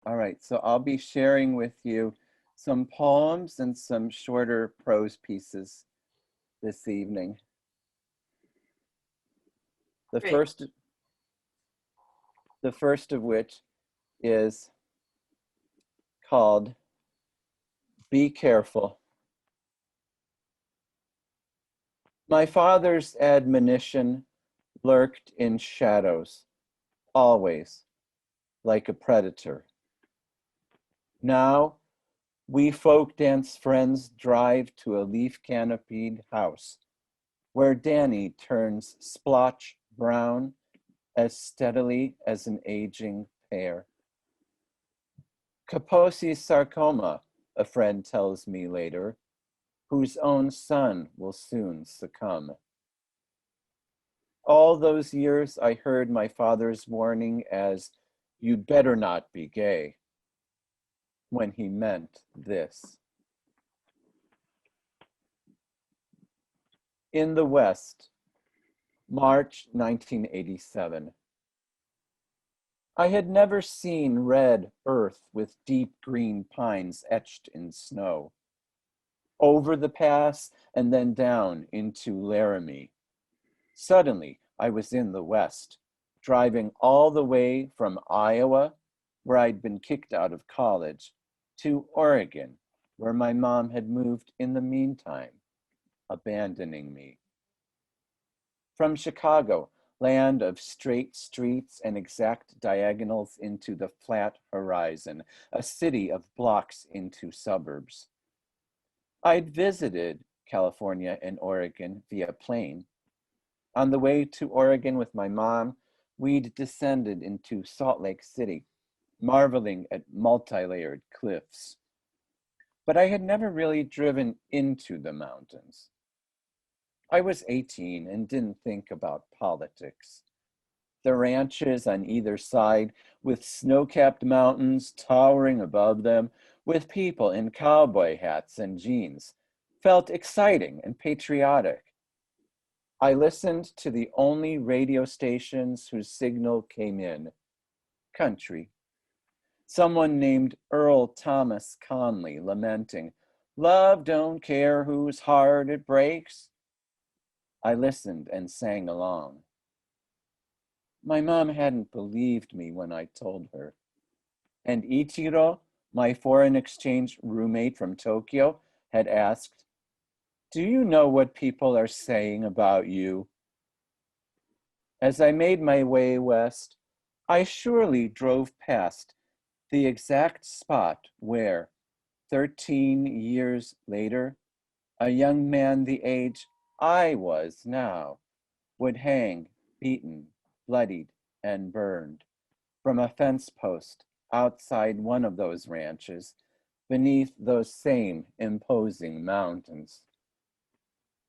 All right, so I'll be sharing with you some poems and some shorter prose pieces this evening. The Great. first, the first of which is called Be Careful. My father's admonition lurked in shadows, always, like a predator. Now, we folk dance friends drive to a leaf canopied house where Danny turns splotch brown as steadily as an aging pear. Kaposi's sarcoma, a friend tells me later, whose own son will soon succumb. All those years I heard my father's warning as, "You'd better not be gay," when he meant this. In the West, March 1987. I had never seen red earth with deep green pines etched in snow. Over the pass and then down into Laramie. Suddenly, I was in the West, driving all the way from Iowa, where I'd been kicked out of college, to Oregon, where my mom had moved in the meantime, abandoning me. From Chicago, land of straight streets and exact diagonals into the flat horizon, a city of blocks into suburbs. I'd visited California and Oregon via plane. On the way to Oregon with my mom, we'd descended into Salt Lake City, marveling at multi-layered cliffs. But I had never really driven into the mountains. I was 18 and didn't think about politics. The ranches on either side, with snow-capped mountains towering above them, with people in cowboy hats and jeans, felt exciting and patriotic. I listened to the only radio stations whose signal came in, country. Someone named Earl Thomas Conley lamenting, "Love don't care whose heart it breaks." I listened and sang along. My mom hadn't believed me when I told her. And Ichiro, my foreign exchange roommate from Tokyo, had asked, "Do you know what people are saying about you?" As I made my way west, I surely drove past the exact spot where, 13 years later, a young man the age I was now would hang, beaten, bloodied, and burned from a fence post outside one of those ranches beneath those same imposing mountains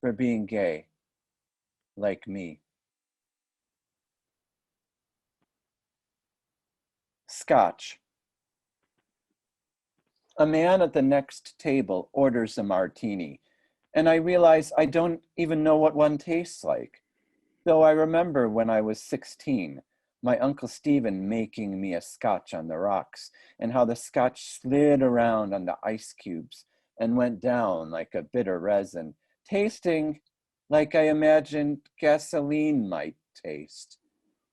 for being gay, like me. Scotch. A man at the next table orders a martini, and I realize I don't even know what one tastes like. Though I remember when I was 16, my Uncle Stephen making me a scotch on the rocks, and how the scotch slid around on the ice cubes and went down like a bitter resin, tasting like I imagined gasoline might taste,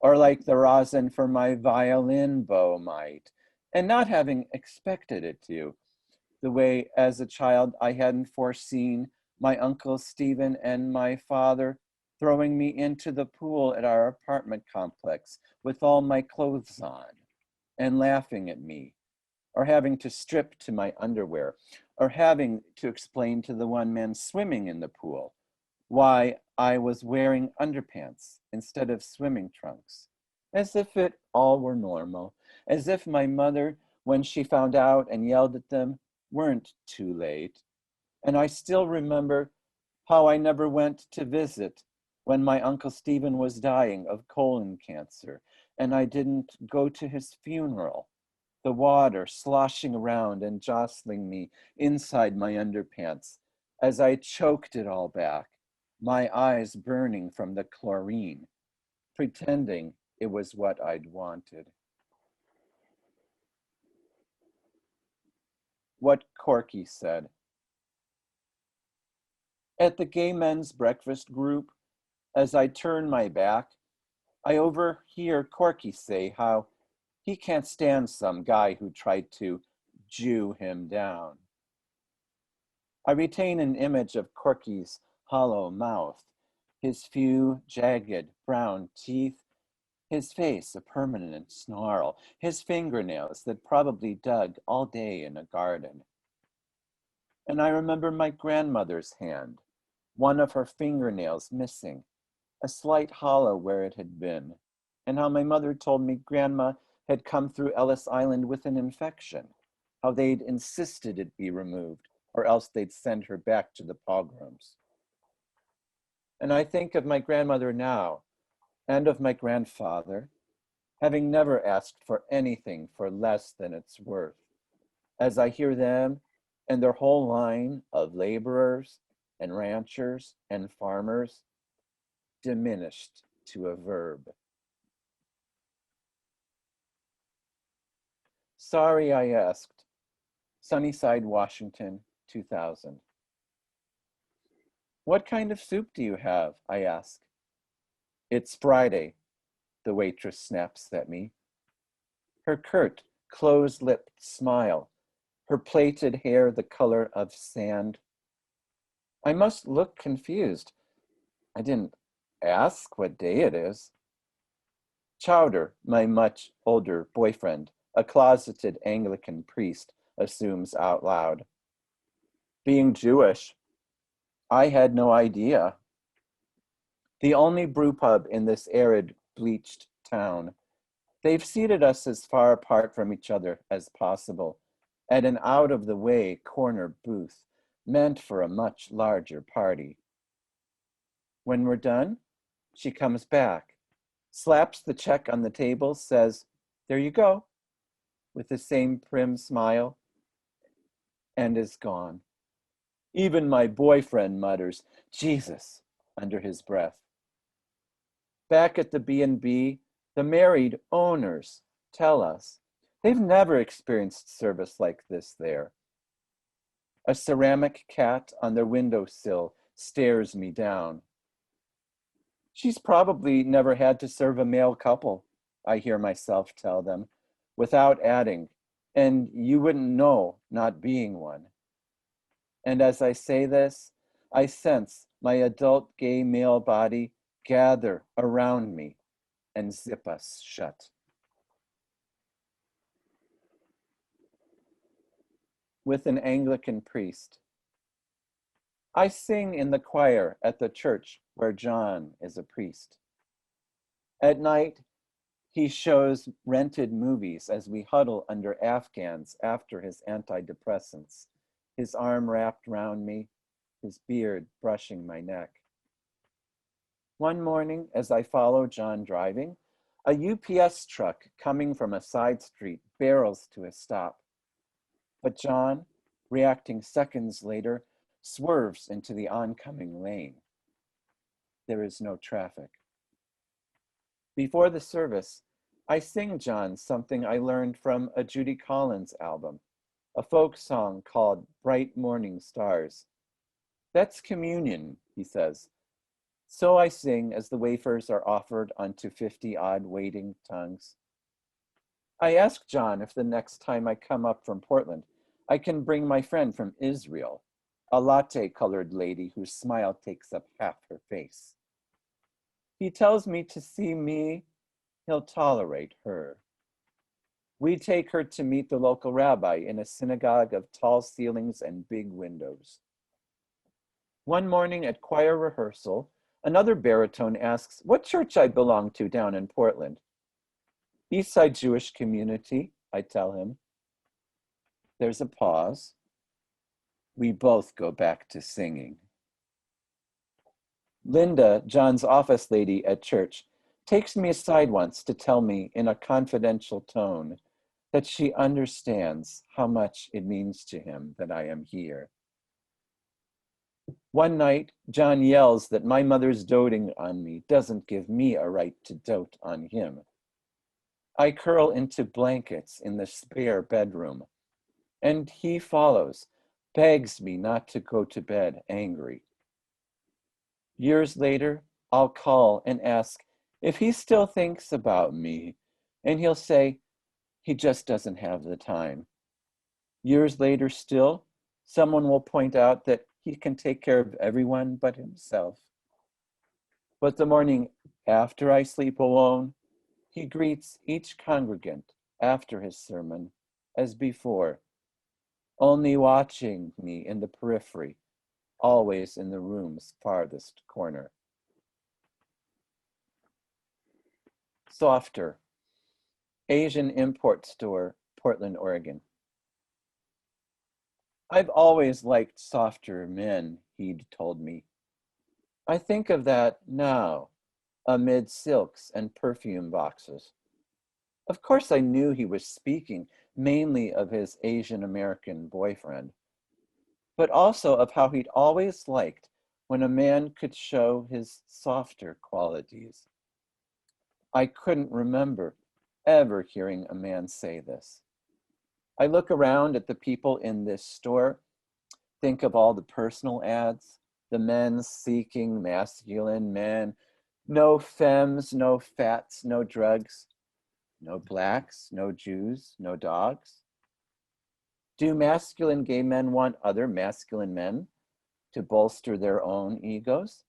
or like the rosin for my violin bow might, and not having expected it to, the way as a child I hadn't foreseen my Uncle Stephen and my father throwing me into the pool at our apartment complex with all my clothes on and laughing at me, or having to strip to my underwear, or having to explain to the one man swimming in the pool why I was wearing underpants instead of swimming trunks, as if it all were normal, as if my mother, when she found out and yelled at them, weren't too late. And I still remember how I never went to visit when my Uncle Stephen was dying of colon cancer, and I didn't go to his funeral, the water sloshing around and jostling me inside my underpants as I choked it all back, my eyes burning from the chlorine, pretending it was what I'd wanted. What Corky said. At the gay men's breakfast group, as I turn my back, I overhear Corky say how he can't stand some guy who tried to Jew him down. I retain an image of Corky's hollow mouth, his few jagged brown teeth, his face a permanent snarl, his fingernails that probably dug all day in a garden. And I remember my grandmother's hand, one of her fingernails missing, a slight hollow where it had been, and how my mother told me Grandma had come through Ellis Island with an infection, how they'd insisted it be removed, or else they'd send her back to the pogroms. And I think of my grandmother now, and of my grandfather, having never asked for anything for less than it's worth, as I hear them and their whole line of laborers and ranchers and farmers diminished to a verb. Sorry, I asked. Sunnyside, Washington, 2000. What kind of soup do you have? I ask. It's Friday, the waitress snaps at me. Her curt, close-lipped smile, her plaited hair the color of sand. I must look confused. I didn't ask what day it is. Chowder, my much older boyfriend, a closeted Anglican priest, assumes out loud. Being Jewish, I had no idea. The only brew pub in this arid, bleached town. They've seated us as far apart from each other as possible at an out-of-the-way corner booth meant for a much larger party. When we're done, she comes back, slaps the check on the table, says, "There you go," with the same prim smile, and is gone. Even my boyfriend mutters, "Jesus," under his breath. Back at the B&B, the married owners tell us they've never experienced service like this there. A ceramic cat on their windowsill stares me down. She's probably never had to serve a male couple, I hear myself tell them, without adding, and you wouldn't know not being one. And as I say this, I sense my adult gay male body gather around me and zip us shut. With an Anglican priest. I sing in the choir at the church where John is a priest. At night, he shows rented movies as we huddle under Afghans after his antidepressants, his arm wrapped round me, his beard brushing my neck. One morning, as I follow John driving, a UPS truck coming from a side street barrels to a stop. But John, reacting seconds later, swerves into the oncoming lane. There is no traffic. Before the service, I sing John something I learned from a Judy Collins album, a folk song called Bright Morning Stars. That's communion, he says. So I sing as the wafers are offered onto 50-odd waiting tongues. I ask John if the next time I come up from Portland, I can bring my friend from Israel, a latte-colored lady whose smile takes up half her face. He tells me to see me, he'll tolerate her. We take her to meet the local rabbi in a synagogue of tall ceilings and big windows. One morning at choir rehearsal, another baritone asks what church I belong to down in Portland. Eastside Jewish Community, I tell him. There's a pause. We both go back to singing. Linda, John's office lady at church, takes me aside once to tell me in a confidential tone that she understands how much it means to him that I am here. One night, John yells that my mother's doting on me doesn't give me a right to dote on him. I curl into blankets in the spare bedroom. and he follows, begs me not to go to bed angry. Years later, I'll call and ask if he still thinks about me, and he'll say he just doesn't have the time. Years later still, someone will point out that he can take care of everyone but himself. But the morning after I sleep alone, he greets each congregant after his sermon as before, only watching me in the periphery, always in the room's farthest corner. Softer, Asian import store, Portland, Oregon. I've always liked softer men, he'd told me. I think of that now, amid silks and perfume boxes. Of course, I knew he was speaking mainly of his Asian American boyfriend, but also of how he'd always liked when a man could show his softer qualities. I couldn't remember ever hearing a man say this. I look around at the people in this store, think of all the personal ads, the men seeking masculine men, no femmes, no fats, no drugs, no blacks, no Jews, no dogs. Do masculine gay men want other masculine men to bolster their own egos?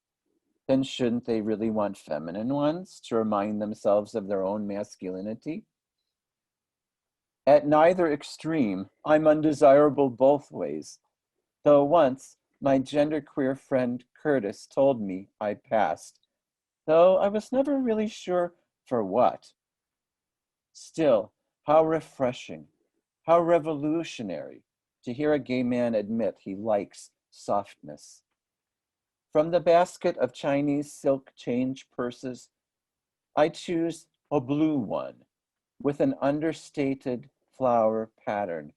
Then shouldn't they really want feminine ones to remind themselves of their own masculinity? At neither extreme, I'm undesirable both ways, though once my genderqueer friend Curtis told me I passed, though I was never really sure for what. Still, how refreshing, how revolutionary to hear a gay man admit he likes softness. From the basket of Chinese silk change purses, I choose a blue one with an understated flower pattern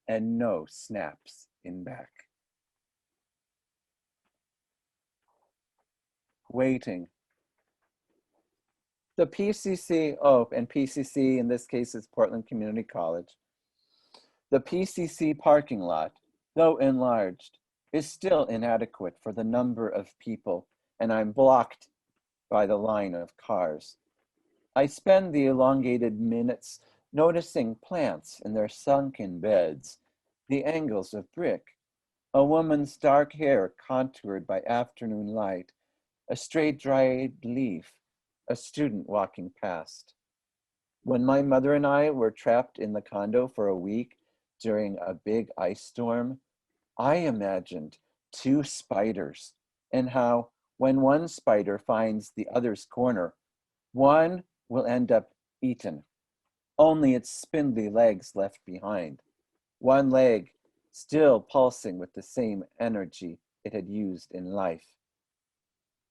and no snaps in back. Waiting. The PCC, and PCC in this case is Portland Community College. The PCC parking lot, though enlarged, is still inadequate for the number of people, and I'm blocked by the line of cars. I spend the elongated minutes noticing plants in their sunken beds, the angles of brick, a woman's dark hair contoured by afternoon light, a stray dried leaf, a student walking past. When my mother and I were trapped in the condo for a week during a big ice storm, I imagined two spiders and how, when one spider finds the other's corner, one will end up eaten, only its spindly legs left behind, one leg still pulsing with the same energy it had used in life.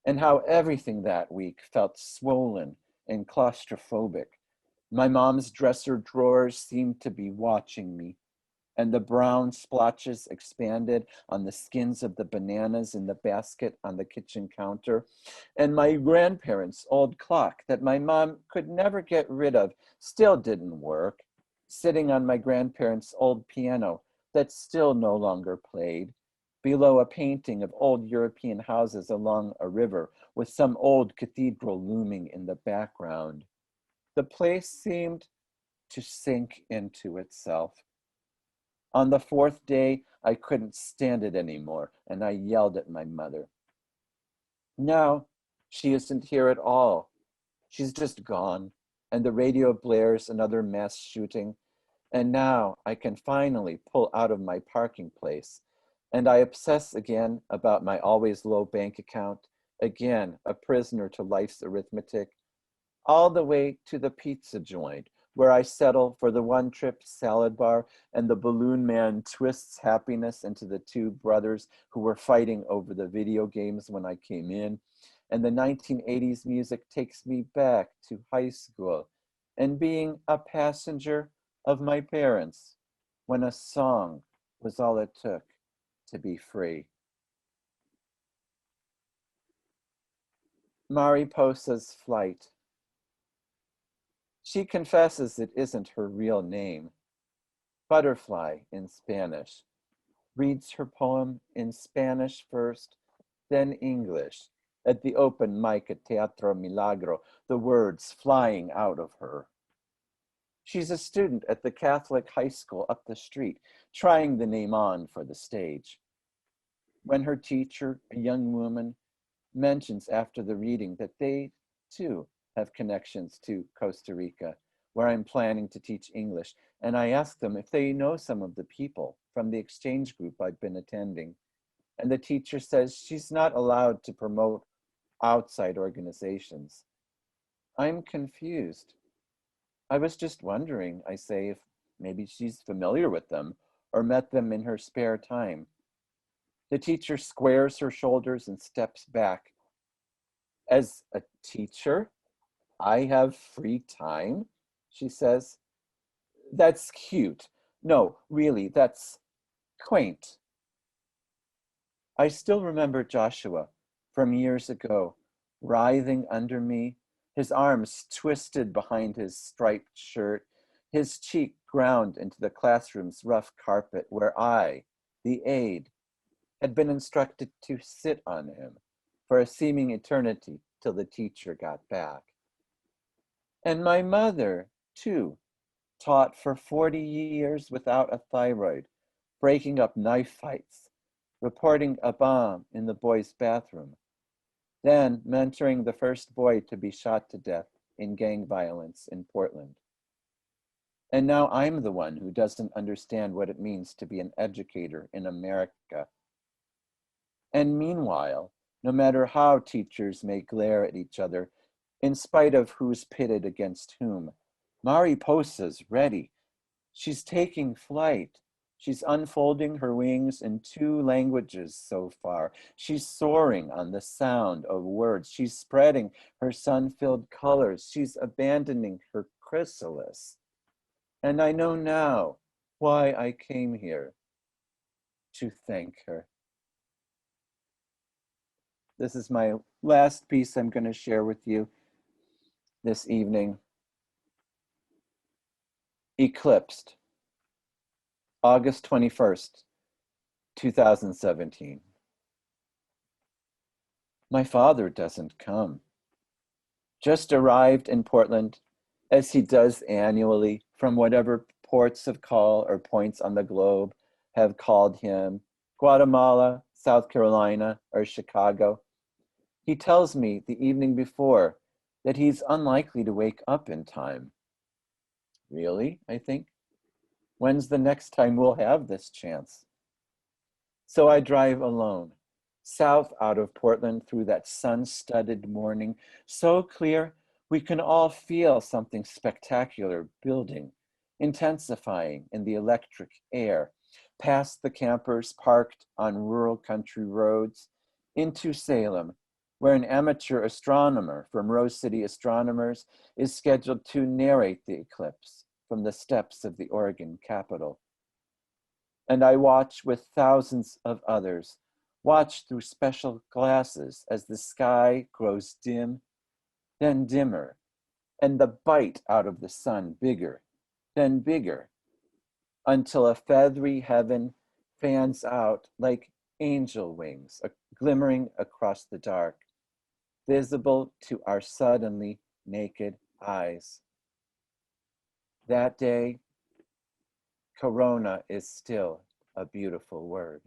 And how everything that week felt swollen and claustrophobic. My mom's dresser drawers seemed to be watching me, and the brown splotches expanded on the skins of the bananas in the basket on the kitchen counter. And my grandparents' old clock that my mom could never get rid of still didn't work, sitting on my grandparents' old piano that still no longer played, below a painting of old European houses along a river with some old cathedral looming in the background. The place seemed to sink into itself. On the fourth day, I couldn't stand it anymore, and I yelled at my mother. Now, she isn't here at all. She's just gone, and the radio blares another mass shooting, and now I can finally pull out of my parking place, and I obsess again about my always low bank account, again a prisoner to life's arithmetic, all the way to the pizza joint, where I settle for the one-trip salad bar and the balloon man twists happiness into the two brothers who were fighting over the video games when I came in. And the 1980s music takes me back to high school and being a passenger of my parents when a song was all it took to be free. Mariposa's Flight. She confesses it isn't her real name. Butterfly in Spanish, reads her poem in Spanish first, then English, at the open mic at Teatro Milagro, the words flying out of her. She's a student at the Catholic high school up the street, trying the name on for the stage. When her teacher, a young woman, mentions after the reading that they, too, have connections to Costa Rica, where I'm planning to teach English, and I ask them if they know some of the people from the exchange group I've been attending. And the teacher says she's not allowed to promote outside organizations. I'm confused. I was just wondering, I say, if maybe she's familiar with them or met them in her spare time. The teacher squares her shoulders and steps back. As a teacher, I have free time, she says. That's cute. No, really, that's quaint. I still remember Joshua from years ago, writhing under me, his arms twisted behind his striped shirt, his cheek ground into the classroom's rough carpet where I, the aide, had been instructed to sit on him for a seeming eternity till the teacher got back. And my mother, too, taught for 40 years without a thyroid, breaking up knife fights, reporting a bomb in the boys' bathroom, then mentoring the first boy to be shot to death in gang violence in Portland. And now I'm the one who doesn't understand what it means to be an educator in America. And meanwhile, no matter how teachers may glare at each other, in spite of who's pitted against whom, Mariposa's ready. She's taking flight. She's unfolding her wings in 2 languages so far. She's soaring on the sound of words. She's spreading her sun-filled colors. She's abandoning her chrysalis. And I know now why I came here, to thank her. This is my last piece I'm going to share with you this evening. Eclipsed, August 21st, 2017. My father doesn't come. Just arrived in Portland, as he does annually from whatever ports of call or points on the globe have called him, Guatemala, South Carolina, or Chicago. He tells me the evening before that he's unlikely to wake up in time. Really, I think? When's the next time we'll have this chance? So I drive alone, south out of Portland through that sun-studded morning, so clear we can all feel something spectacular building, intensifying in the electric air, past the campers parked on rural country roads, into Salem, where an amateur astronomer from Rose City Astronomers is scheduled to narrate the eclipse from the steps of the Oregon Capitol. And I watch with thousands of others, watch through special glasses as the sky grows dim, then dimmer, and the bite out of the sun bigger, then bigger, until a feathery heaven fans out like angel wings, glimmering across the dark, visible to our suddenly naked eyes. That day, Corona is still a beautiful word.